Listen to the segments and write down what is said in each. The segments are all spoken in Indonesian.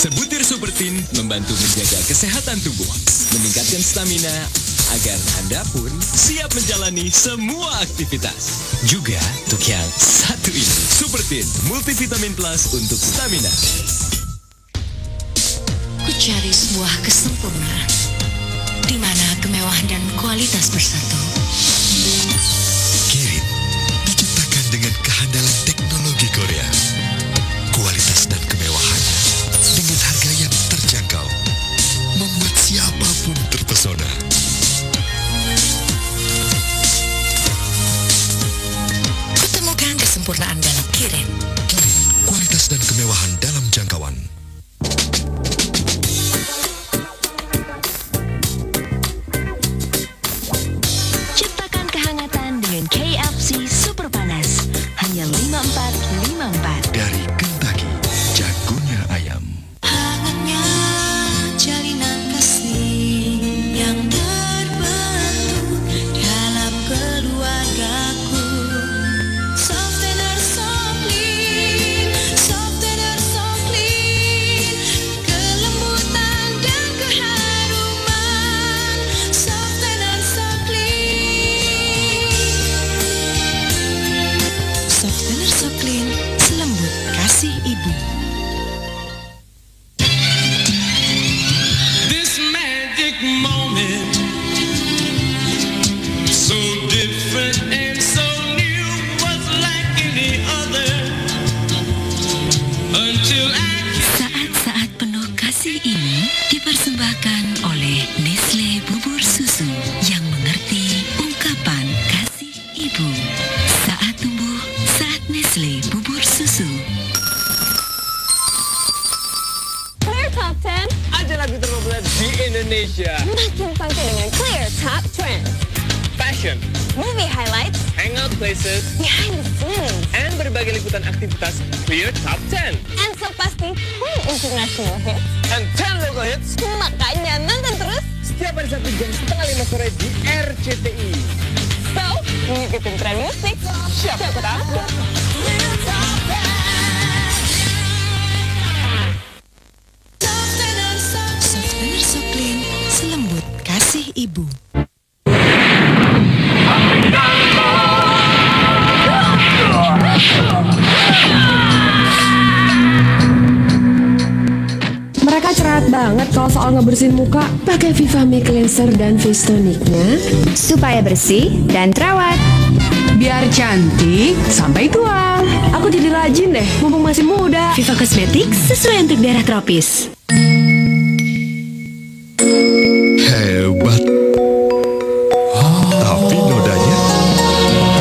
Sebutir Supertin membantu menjaga kesehatan tubuh, meningkatkan stamina, agar Anda pun siap menjalani semua aktivitas. Juga untuk yang satu ini, Supertin Multivitamin Plus untuk stamina. Ku cari sebuah kesempurnaan, di mana kemewahan dan kualitas bersatu. Kirin diciptakan dengan kehandalan teknologi Korea. Kualitas dan kemewahannya dengan harga yang terjangkau membuat siapapun terpesona. Kutemukan kesempurnaan dalam Kirin. Kirin, kualitas dan kemewahan dalam jangkauan. Ciptakan kehangatan dengan KFC Super Panas. Hanya 5454. Dari Kentucky, jagonya ayam. Hangatnya jalinan kasih yang terbentuk dalam keluargaku. Softener so clean, softener so clean. Kelembutan dan keharuman. Softener so clean. Softener so clean, selembut kasih ibu. This magic moment, so different and so new, was like any other until I Saat-saat penuh kasih ini dipersembahkan oleh Nestle Bubur Susu yang mengerti ungkapan kasih ibu. Saat tumbuh, saat Nestle Bubur Susu. Clear Top 10 Aja lagu terpopuler di Indonesia. makin funky dengan Clear Top Trends, Fashion, movie highlights, hangout places, behind the scenes, and berbagai liputan aktivitas Clear Top 10. and so pasti full international hits. And 10 local hits Makanya nonton terus. setiap hari Sabtu jam 4:30 sore di RCTI. So, ngikutin tren musik. Siapa takut? Softener so clean, selembut kasih ibu. Mereka cerewet banget kalau soal ngebersihin muka. Pakai Vivami Cleanser dan Face Tonic-nya supaya bersih dan terawat. biar cantik sampai tua. Aku jadi rajin deh, mumpung masih muda. Viva Cosmetics sesuai untuk daerah tropis. Hebat. Tapi nodanya,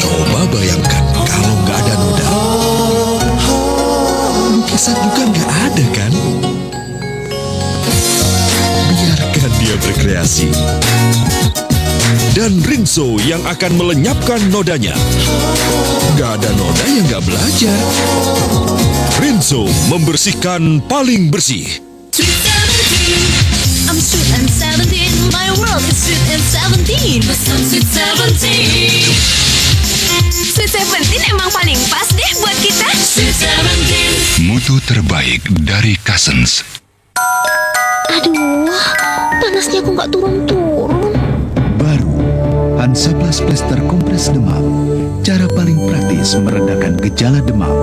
coba bayangkan kalau nggak ada noda. Lukisan juga nggak ada kan? Biarkan dia berkreasi. Dan Rinso yang akan melenyapkan nodanya. Nggak ada noda yang nggak belajar. Rinso membersihkan paling bersih. Sweet 17, I'm sweet and 17. My world is sweet and 17. Pesan Sweet 17. Sweet 17 emang paling pas deh buat kita. Sweet 17. Mutu terbaik dari Cousins. Aduh, panasnya kok nggak turun-turun. Baru, Hansaplast Plaster Kompres Demam. Cara paling praktis meredakan gejala demam.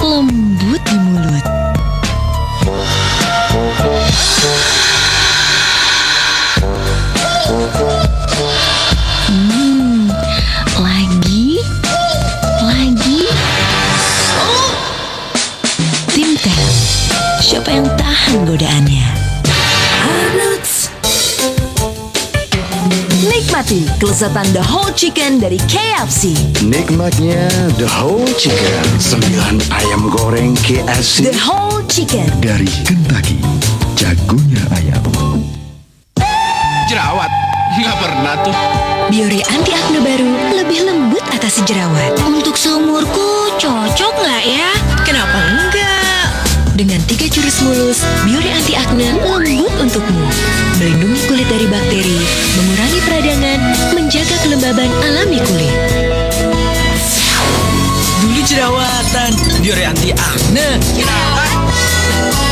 Lembut di mulut. Lagi. Tinta. Siapa yang tahan godaannya? Arnott's. Nikmati kelezatan The Whole Chicken dari KFC. Nikmatnya The Whole Chicken. 9 ayam goreng KFC. The Whole Chicken. Dari Kentucky, jagonya ayam. jerawat. Nggak pernah tuh. Biore anti akne baru lebih lembut atasi jerawat. Untuk seumurku cocok nggak ya? Kenapa enggak? Dengan 3 jurus mulus, Biore anti akne lembut untukmu. Beli kelembaban alami kulit. Dulu jerawatan, Biore anti akne.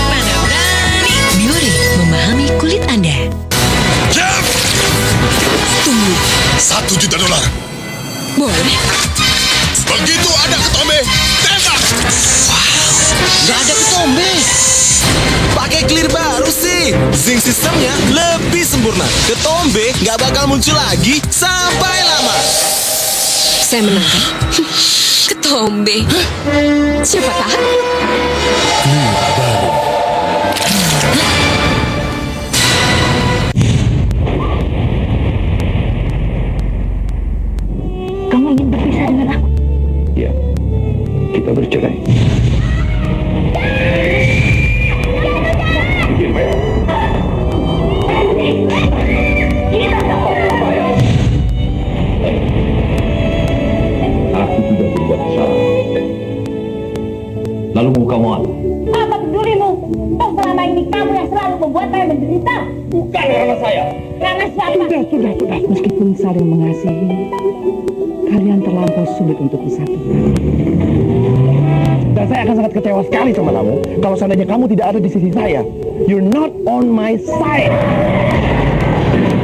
Mana berani? Biore memahami kulit Anda. Jeff! Tunggu, $1 juta. boleh? Begitu ada ketombe, tembak! Gak ada ketombe. Pakai clear baru sih. Zinc sistemnya lebih sempurna. Ketombe gak bakal muncul lagi sampai lama. Saya menangkap. Ketombe. Siapa tahan? Kamu ingin berpisah dengan aku? Ya, kita bercerai. Aku sudah berbuat salah. Lalu mau kamu apa? Apa pedulimu? Toh selama ini kamu yang selalu membuat saya menderita. Bukan karena saya. Karena siapa? Sudah. Meskipun saling mengasihi, kalian terlampau sulit untuk disatukan. Dan saya akan sangat kecewa sekali sama kamu kalau seandainya kamu tidak ada di sisi saya. You're not on my side.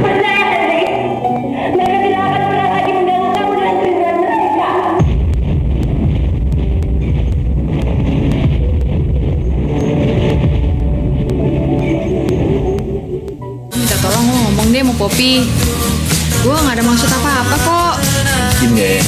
Percaya, Hendrik. Mereka tidak akan pernah lagi mengganggu kamu dengan kerinduan mereka. Minta tolong lo ngomong deh sama Poppy. Gue gak ada maksud apa-apa kok. Ini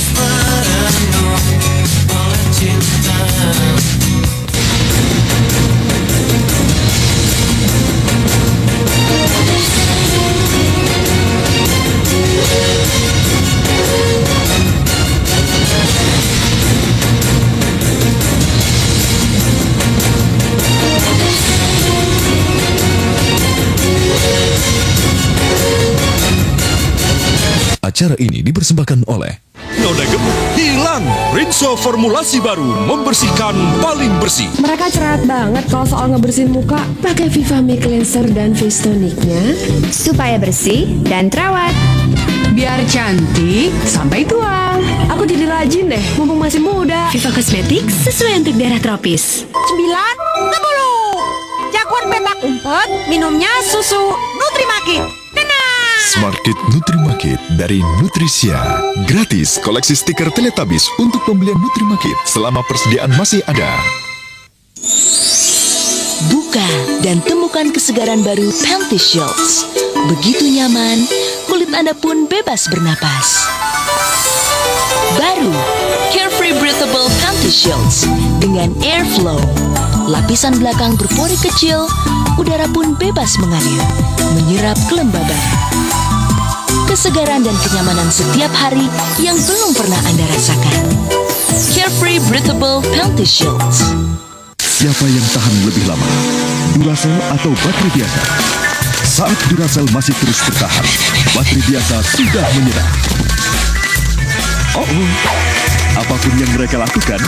Acara ini dipersembahkan oleh Noda gemuk hilang. Rinso formulasi baru membersihkan paling bersih. Mereka cerah banget kalau soal ngebersihin muka. Pakai Vivami Cleanser dan Face Tonicnya Supaya bersih dan terawat. Biar cantik sampai tua. Aku jadi rajin deh, mumpung masih muda. Viva Kosmetik sesuai untuk daerah tropis. 9, 10. Jagoan petak umpet, minumnya susu Nutrimakit. Smart Kit Nutrimakit dari Nutrisia. Gratis koleksi stiker Teletubbies untuk pembelian Nutrimakit selama persediaan masih ada. Buka dan temukan kesegaran baru Panty Shields. Begitu nyaman, kulit Anda pun bebas bernapas. Baru, Carefree Breathable Panty Shields dengan Airflow. Lapisan belakang berpori kecil, udara pun bebas mengalir, menyerap kelembaban. Kesegaran dan kenyamanan setiap hari yang belum pernah Anda rasakan. Carefree Breathable Panty Shields. Siapa yang tahan lebih lama? Duracell atau baterai biasa? Saat Duracell masih terus bertahan, baterai biasa sudah menyerah. Oh, apapun yang mereka lakukan,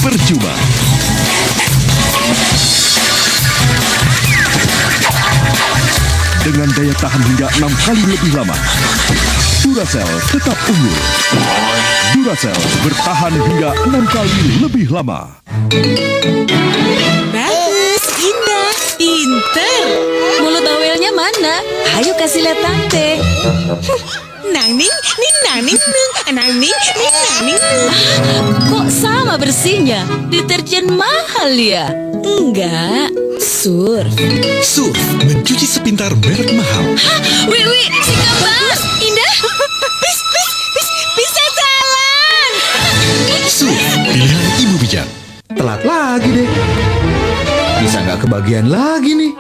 percuma. Dengan daya tahan hingga 6 kali lebih lama, Duracell tetap unggul. Duracell bertahan hingga 6 kali lebih lama. Bagus, indah, pinter. Mulut bawelnya mana? Ayo kasih lihat tante. Nangning, nangning, nangning, nangning. Kok sama bersihnya? Deterjen mahal ya? Enggak, Surf. Surf mencuci sepintar merek mahal. Wiwi, sikap banget. Indah, bisa jalan. Surf, pilihan ibu bijak. telat lagi deh. Bisa nggak kebagian lagi nih.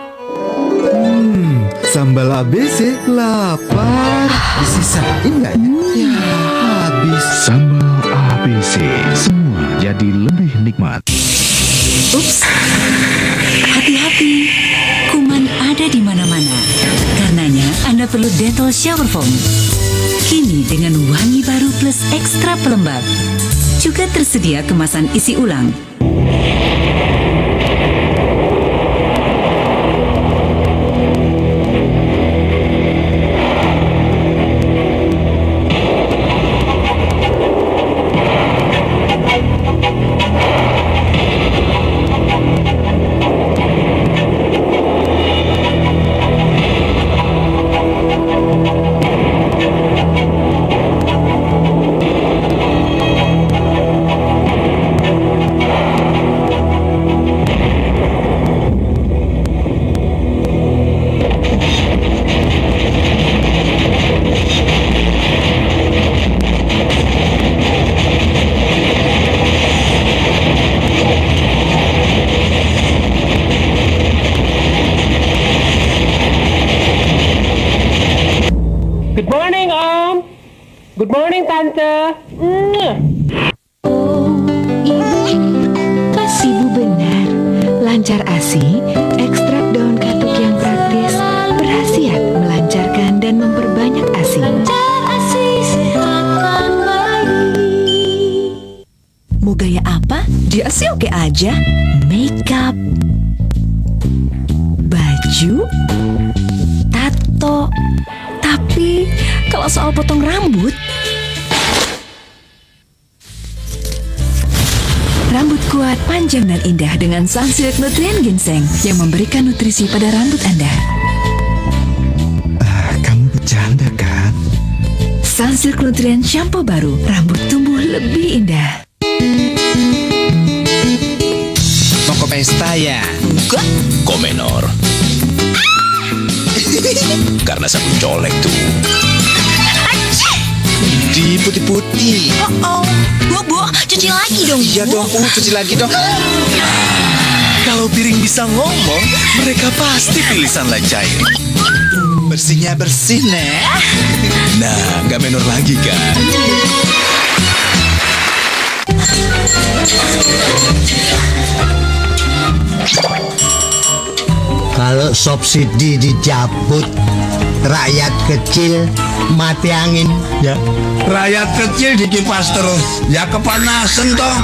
Sambal ABC lapar. Disisain nggak ya? Ya habis. Sambal ABC, semua jadi lebih nikmat. Ups, hati-hati. Kuman ada di mana-mana. Karenanya Anda perlu Dettol Shower Foam. Kini dengan wangi baru plus ekstra pelembab. Juga tersedia kemasan isi ulang. Good morning, Tante. Ibu benar. Lancar ASI, ekstrak daun katuk yang praktis, berkhasiat melancarkan dan memperbanyak ASI. Mau gaya apa? Dia sih oke aja. Makeup, baju, tato. Tapi kalau soal potong rambut, rambut kuat, panjang dan indah dengan Sunsilk Nutrien Ginseng yang memberikan nutrisi pada rambut Anda. Kamu bercanda kan? Sunsilk Nutrien shampoo baru, rambut tumbuh lebih indah. Mau ke pesta ya? Enggak. Komenor. Karena sabun colek tuh. Di putih-putih. Bu, cuci lagi dong. Iya dong, cuci lagi dong. Kalau piring bisa ngomong, mereka pasti pilih Sunlight cair. Bersihnya bersih, Nek. Nah, nggak menor lagi kan? Kalau subsidi dicabut, rakyat kecil mati angin ya. Rakyat kecil dikipas terus, ya kepanasan toh.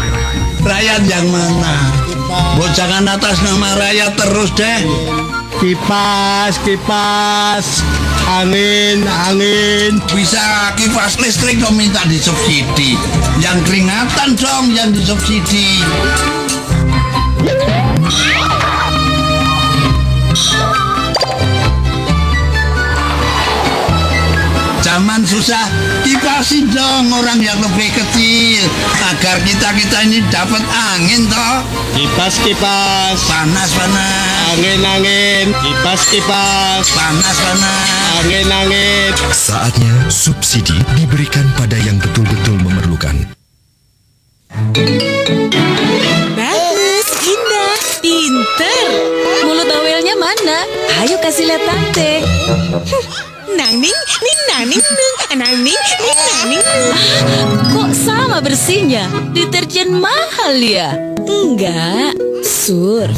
Rakyat yang mana? Jangan atas nama rakyat terus deh. Kipas, angin. Bisa kipas listrik dong minta disubsidi. Yang keringatan dong yang disubsidi. Zaman susah, kipasin dong orang yang lebih kecil agar kita ini dapat angin toh. Kipas, panas. angin. Kipas, panas. angin. Saatnya subsidi diberikan pada yang betul-betul memerlukan. Bagus, indah, pinter. Mulut bawelnya mana? Ayo kasih lihat tante. Kok sama bersihnya? Deterjen mahal ya? Enggak, Surf.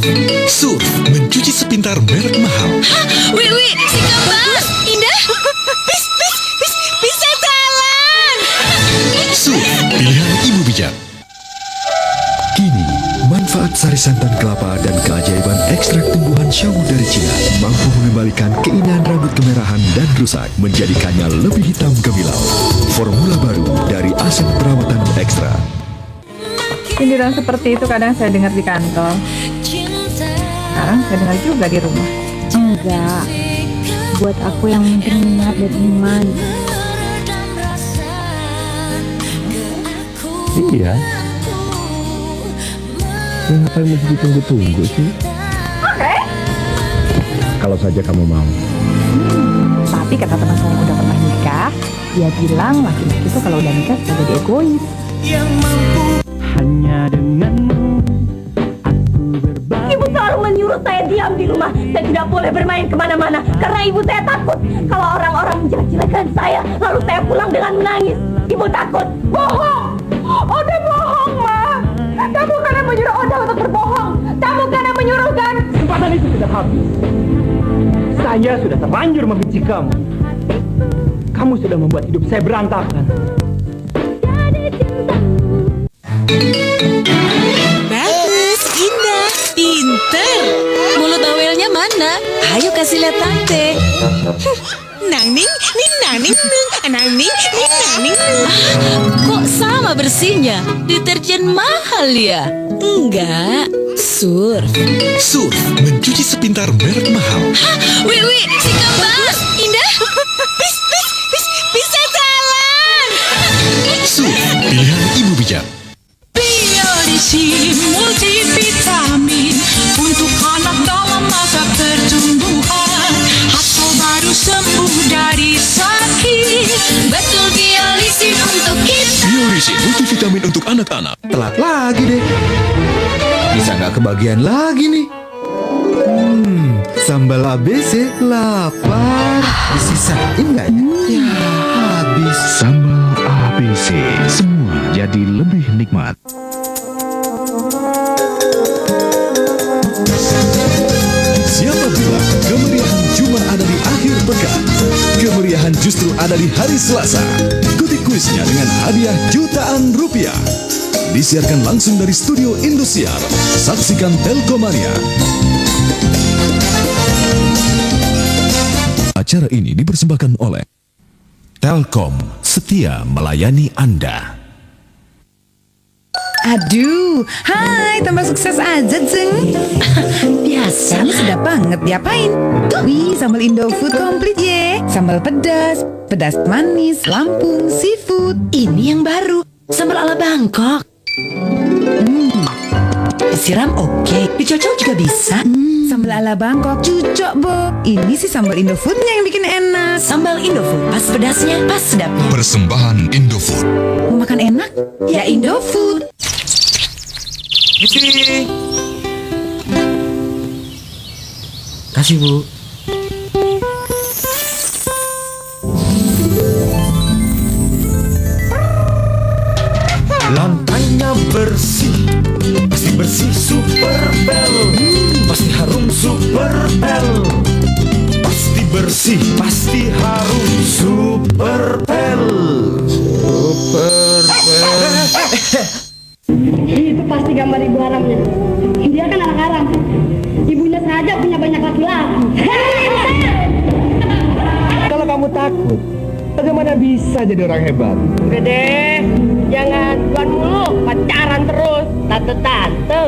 Surf, mencuci sepintar merek mahal. Wih, si gambar. Indah. Bisa jalan. Surf, pilihan ibu bijak. Kini, manfaat sari santan kelapa dan keajaiban ekstrak tumbuhan shawu dari Cina mampu mengembalikan keindahan rambut kemerahan dan rusak, menjadikannya lebih hitam gemilang. Formula baru dari Asep Perawatan Ekstra. Sindiran seperti itu kadang saya dengar di kantor. Sekarang saya dengar juga di rumah. Enggak. Buat aku yang penting niat dan iman. Iya. Ya ngapain mesti ditunggu-tunggu sih? Oke. Kalau saja kamu mau. Tapi kata teman saya yang udah pernah nikah, dia bilang laki-laki itu kalau udah nikah suka jadi egois. Hanya denganmu aku berbagi. Ibu selalu menyuruh saya diam di rumah. Saya tidak boleh bermain kemana-mana karena ibu saya takut kalau orang-orang menjelek-jelekan saya, lalu saya pulang dengan menangis. Ibu takut. Bohong. Oda bohong, Ma. Kamu kan yang menyuruh Oda untuk berbohong. Kamu kan yang menyuruhkan. Kesempatan itu sudah habis. Saya sudah terlanjur membenci kamu. Kamu sudah membuat hidup saya berantakan. Bagus, indah, pinter. Mulut bawelnya mana? Ayo kasih lihat tante. Kok sama bersihnya? Deterjen mahal ya? Enggak, Surf. Surf, mencuci sepintar merek mahal. Wih, si gambar. Indah. Bisa jalan. Surf, pilihan ibu bijak. Biolisi multivitamin untuk anak dalam masa pertumbuhan atau baru sembuh dari sakit. Betul Biolisi untuk kita. Biolisi multivitamin untuk anak-anak. Telat lagi deh. Bisa nggak kebagian lagi nih. Sambal ABC lapar. Disisain nggak ya? Ya habis. Sambal ABC, semua jadi lebih nikmat. Siapa bilang kemeriahan cuma ada di akhir pekan? Kemeriahan justru ada di hari Selasa. Ikuti kuisnya dengan hadiah jutaan rupiah. Disiarkan langsung dari studio Indosiar. Saksikan Telkomania. Acara ini dipersembahkan oleh Telkom, setia melayani Anda. Aduh, hai, tambah sukses aja, Jeng. Biasa. Kamu sudah banget diapain? Wih, sambal Indofood komplit ye. Sambal pedas, pedas manis, Lampung, seafood. Ini yang baru, sambal ala Bangkok. Disiram oke, dicocol juga bisa. Sambal ala Bangkok, cocok, Bo. Ini sih sambal Indofoodnya yang bikin enak. Sambal Indofood, pas pedasnya, pas sedapnya. Persembahan Indofood. Mau makan enak? Ya Indofood. Kasih, Bu. Lantainya bersih, pasti bersih Super Pel. Pasti harum Super Pel. Pasti bersih, pasti harum Super Pel. Super Pel. Itu pasti gambar ibu haramnya. Dia kan anak haram. Ibunya saja punya banyak laki-laki. Kalau kamu takut, bagaimana bisa jadi orang hebat? Udah deh, jangan tuan mulu, pacaran terus. Tante-tante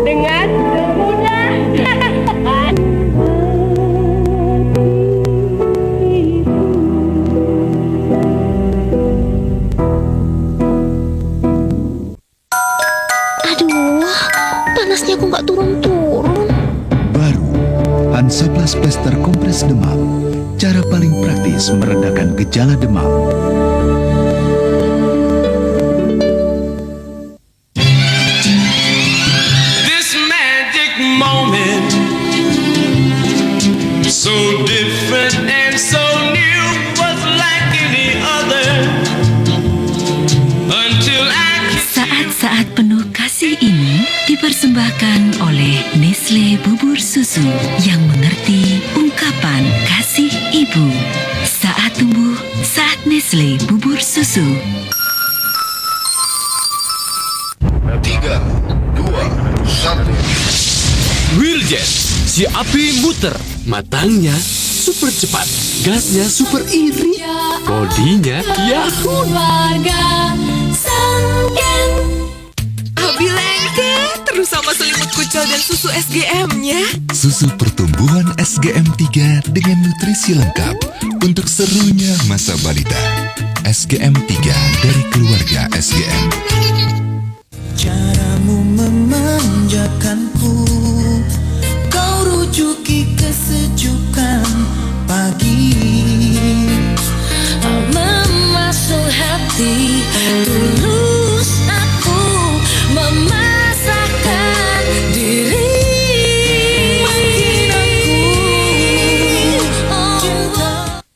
dengan muda. Aduh, panasnya kok nggak turun-turun. Baru, Hansaplast Plester Kompres Demam. Cara paling praktis meredakan gejala demam. This magic moment, so different and so new, was like any other until I. Saat-saat penuh kasih ini dipersembahkan oleh Nestle Bubur Susu yang mengerti ungkapan kasih ibu. Saat tumbuh, saat Nestle Bubur Susu. 3, 2, 1. Wheeljet, si api muter. Matangnya super cepat, gasnya super iri, bodinya Yahoo. Warga Sanken. Abi lengket terus sama selimut kucel dan susu SGM-nya. Susu pertumbuhan SGM3 dengan nutrisi lengkap untuk serunya masa balita. SGM3 dari keluarga SGM. Caramu memanjakanku, kau rujuki kesejukan pagi, Memasuk hati, tulus aku memasakkan diri.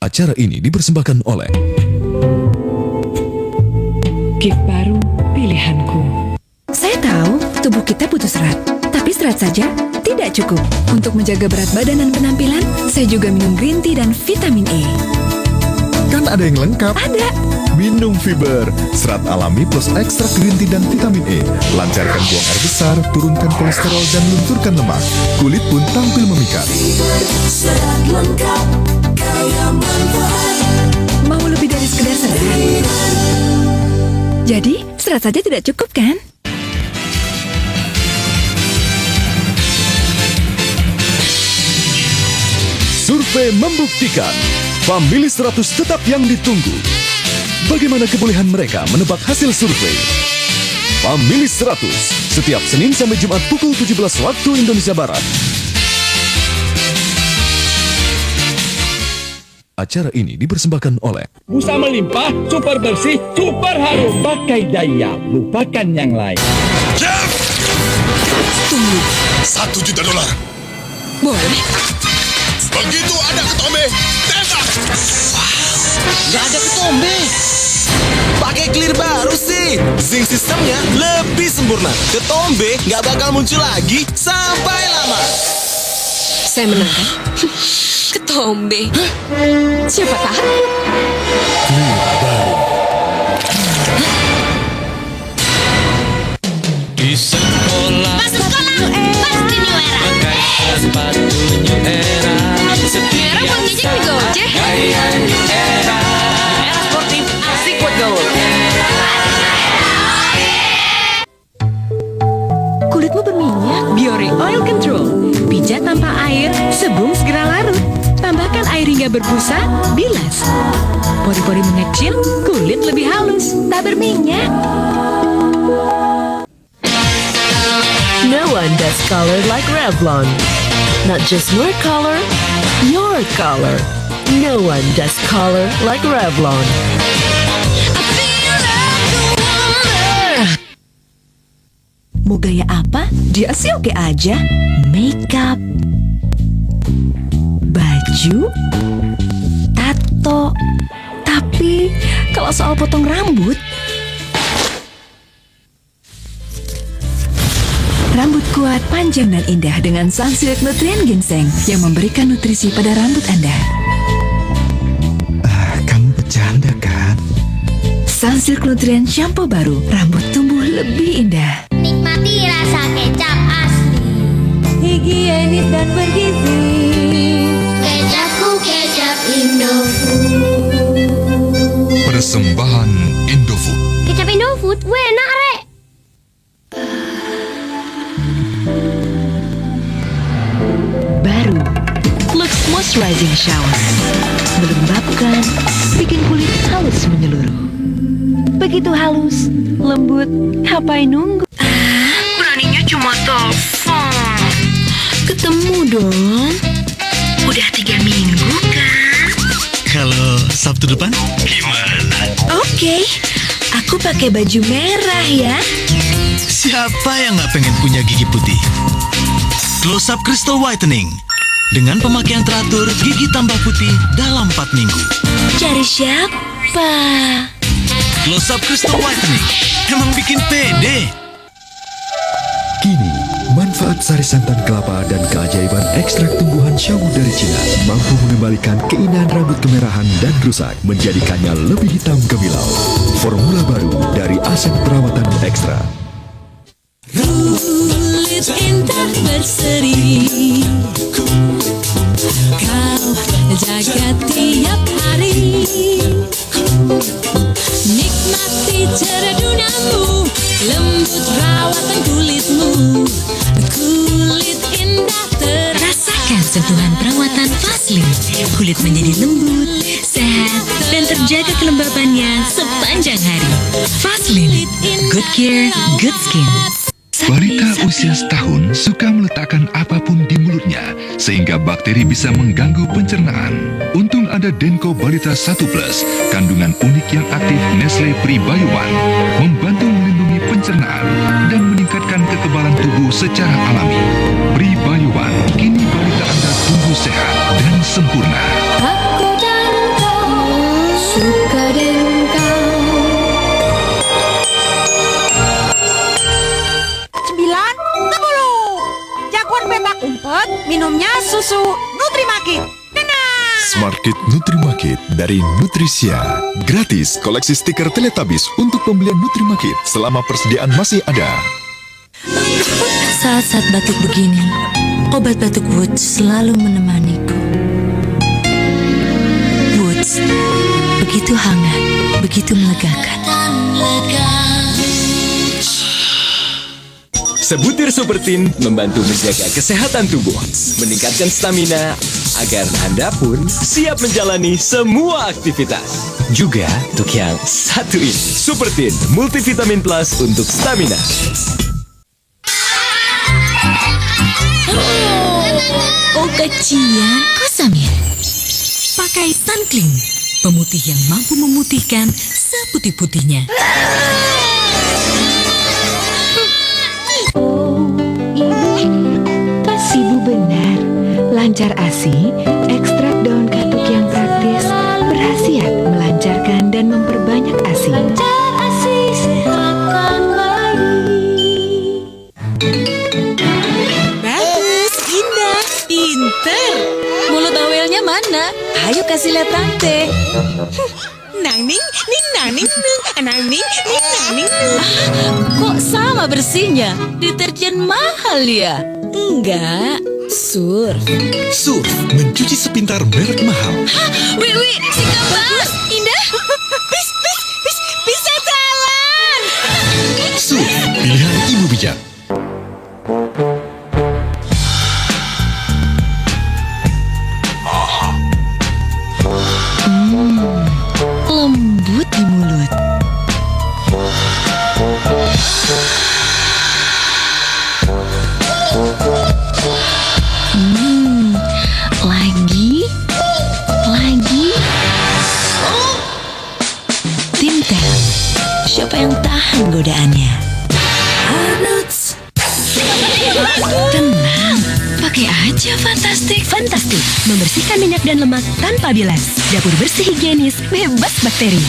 Acara ini dipersembahkan oleh Kit baru pilihanku. Saya tahu tubuh kita butuh serat, tapi serat saja tidak cukup. Untuk menjaga berat badan dan penampilan, saya juga minum green tea dan vitamin E. Kan ada yang lengkap. Ada. Minum Fiber, serat alami plus ekstrak green tea dan vitamin E. Lancarkan buang air besar, turunkan kolesterol dan lunturkan lemak. Kulit pun tampil memikat. serat lengkap, kaya manfaat. Mau lebih dari sekedar serat? Jadi, serat saja tidak cukup kan? Survei membuktikan Family 100 tetap yang ditunggu. Bagaimana kebolehan mereka menebak hasil survei? Family 100 setiap Senin sampai Jumat pukul 17 waktu Indonesia Barat. Acara ini dipersembahkan oleh Busa melimpah, super bersih, super harum. Pakai daya, lupakan yang lain. Tunggu, $1 juta. Boleh. Begitu ada ketombe, tembak. Gak ada ketombe. pakai clear baru sih? Zinc sistemnya lebih sempurna. Ketombe nggak bakal muncul lagi sampai lama. Saya menang kan? Ketombe. Siapa tahu? Di sekolah Pasti New Era. pakai sepatu New Era. New Era buat ngejek juga ojek. Gaya New Era. Era sportif asik buat gaul. Kulitmu berminyak? Biore Oil Control. Pijat tanpa air, sebum segera larut. Tambahkan air hingga berbusa, bilas. Pori-pori mengecil, kulit lebih halus, tak berminyak. No one does color like Revlon. Not just more color, your color. No one does color like Revlon. Mau gaya apa? Dia sih oke aja. Makeup, baju, tato. Tapi kalau soal potong rambut, rambut kuat, panjang dan indah dengan Sunsilk Nutrien Ginseng yang memberikan nutrisi pada rambut Anda. Kamu bercanda kan? Sunsilk Nutrien shampoo baru, rambut tumbuh lebih indah. Nikmati rasa kecap asli, higienis dan bergizi. Kecapku kecap Indofood. Persembahan Indofood. Kecap Indofood, enak rek. Baru, Lux Moisturizing Shower, melembabkan, bikin kulit halus menyeluruh. Begitu halus, lembut, ngapain nunggu? Beraninya cuma telepon. Ketemu dong. Udah 3 minggu kan? Kalau Sabtu depan gimana? Oke, aku pakai baju merah ya. Siapa yang nggak pengen punya gigi putih? Close Up Crystal Whitening. Dengan pemakaian teratur, gigi tambah putih dalam 4 minggu. Cari siapa? Close Up Crystal Whitening. Emang bikin pede. Kini, manfaat sari santan kelapa dan keajaiban ekstrak tumbuhan syawu dari Cina mampu mengembalikan keindahan rambut kemerahan dan rusak, menjadikannya lebih hitam kemilau. Formula baru dari Asep Perawatan Ekstra. Kulit indah berseri, kau jaga tiap hari. Nikmati cerah dunamu, lembut rawatan kulitmu. Kulit indah Rasakan sentuhan perawatan Vaseline. Kulit menjadi lembut, sehat, dan terjaga kelembabannya sepanjang hari. Vaseline, good care, good skin. Balita usia setahun suka meletakkan apapun di mulutnya sehingga bakteri bisa mengganggu pencernaan. Untung ada Denko Balita 1 Plus, kandungan unik yang aktif Nestle Prebiowan, membantu melindungi pencernaan dan meningkatkan kekebalan tubuh secara alami. Prebiowan, kini balita Anda tumbuh sehat dan sempurna. Aku dan kau suka dengan kau. 9, 10. Jagoan petak umpet, minumnya susu Nutrimakit. Smart Kit Nutrimakit dari Nutrisia. Gratis koleksi stiker Teletubbies untuk pembelian Nutrimakit selama persediaan masih ada. Saat-saat batuk begini, obat batuk Woods selalu menemaniku. Woods, begitu hangat, begitu melegakan. Sebutir Supertin membantu menjaga kesehatan tubuh, meningkatkan stamina, agar Anda pun siap menjalani semua aktivitas. Juga untuk yang satu ini, Supertin Multivitamin Plus untuk stamina. Oh kecian, Kosamir. Pakai Sun Clean, pemutih yang mampu memutihkan seputih-putihnya. Ibu benar, lancar ASI, ekstrak daun katuk yang praktis, berkhasiat melancarkan dan memperbanyak ASI. mana? Ayo kasih lihat tante. Nang ning, ning nang ning, nang ning, ning nang ning. Kok sama bersihnya? Deterjen mahal ya? Enggak, Surf. Surf, mencuci sepintar merek mahal. Wiwi, sikap bagus. Indah. Bisa jalan. Surf, pilihan ibu bijak. Lembut di mulut. Lagi. Timtel. Siapa yang tahan godaannya? Arnold's. Tenang, pakai aja Fantastik. Fantastik, membersihkan minyak dan lemak tanpa bilas. Dapur bersih higienis, bebas bakteri.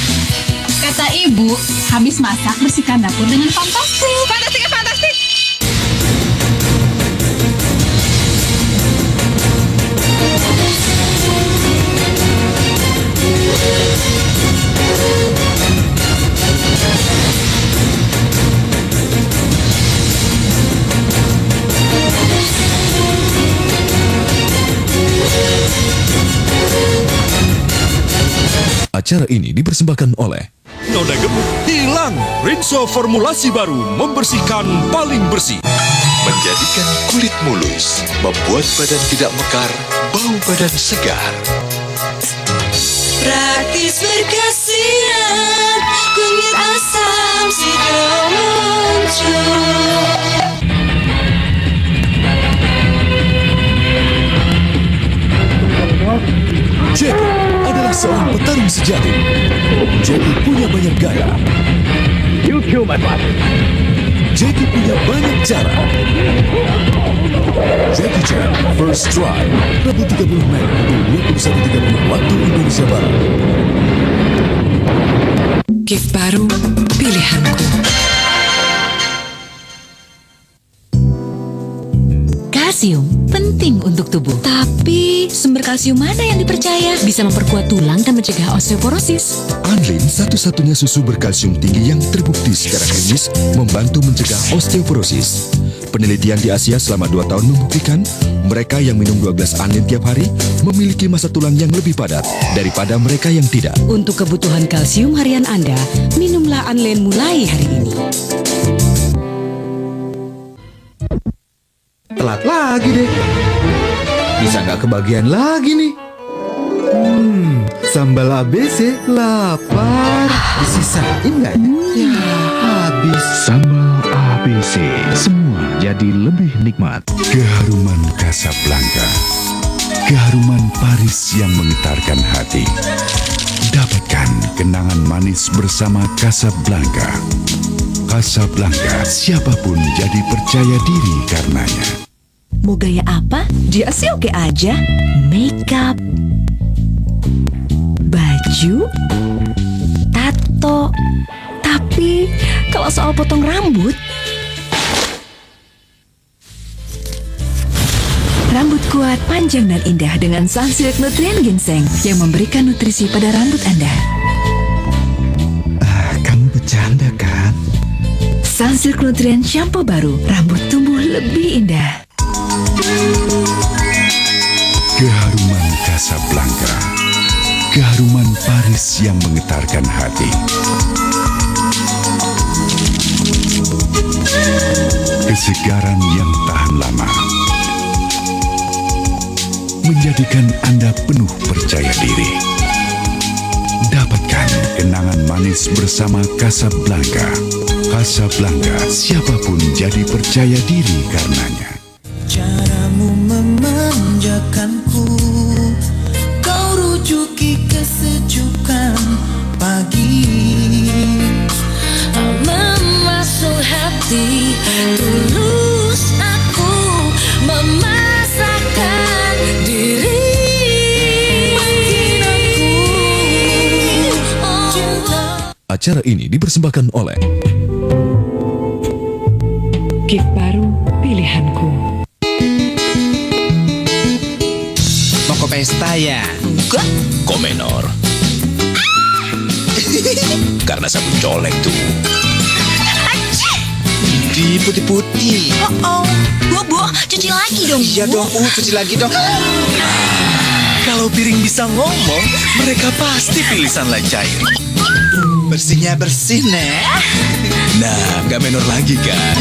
Kata ibu, habis masak bersihkan dapur dengan Fantastik. Fantastik. Acara ini dipersembahkan oleh Noda gemuk hilang. Rinso formulasi baru membersihkan paling bersih. Menjadikan kulit mulus, membuat badan tidak mekar, bau badan segar. Praktis berkhasiat, kunyit asam segera muncul. Jackie adalah seorang petarung sejati. Jackie punya banyak gaya. You kill my father. Jackie punya banyak cara. Jackie Chan First Try, Rabu 30 Mei pukul 21.30 waktu Indonesia Barat. Gift baru, pilihanku. Kalsium penting untuk tubuh. Tapi sumber kalsium mana yang dipercaya bisa memperkuat tulang dan mencegah osteoporosis? Anlin, satu-satunya susu berkalsium tinggi yang terbukti secara klinis membantu mencegah osteoporosis. Penelitian di Asia selama 2 tahun membuktikan mereka yang minum 2 gelas Anlin tiap hari memiliki massa tulang yang lebih padat daripada mereka yang tidak. Untuk kebutuhan kalsium harian Anda, minumlah Anlin mulai hari ini. Telat lagi deh. Bisa nggak kebagian lagi nih? Sambal ABC lapar. Disisain nggak ya? Ya habis. Sambal ABC, semua jadi lebih nikmat. Keharuman Casablanca, keharuman Paris yang menggetarkan hati. Dapatkan kenangan manis bersama Casablanca. Casablanca, siapapun jadi percaya diri karenanya. Mau gaya apa? Dia sih oke aja. Makeup, baju, tato. Tapi kalau soal potong rambut, rambut kuat, panjang dan indah dengan Sunsilk Nutrien Ginseng yang memberikan nutrisi pada rambut Anda. Kamu bercanda kan? Sunsilk Nutrien shampoo baru, rambut tumbuh lebih indah. Keharuman Casablanca, keharuman Paris yang menggetarkan hati. Kesegaran yang tahan lama, menjadikan Anda penuh percaya diri. Dapatkan kenangan manis bersama Casablanca. Casablanca, siapapun jadi percaya diri karenanya. Caramu memanjakanku, kau rujuki kesejukan pagi, memasuk hati, tulus aku memasakkan diri. Acara ini dipersembahkan oleh Gift baru, pilihanku. Mau ke pesta ya? juga. Komenor. Karena sabun colek tuh. Di putih-putih. Bu, cuci lagi dong. Iya dong, cuci lagi dong. Kalau piring bisa ngomong, mereka pasti pilih Sunlight cair. Bersihnya bersih, Nek. Nah, nggak menor lagi kan?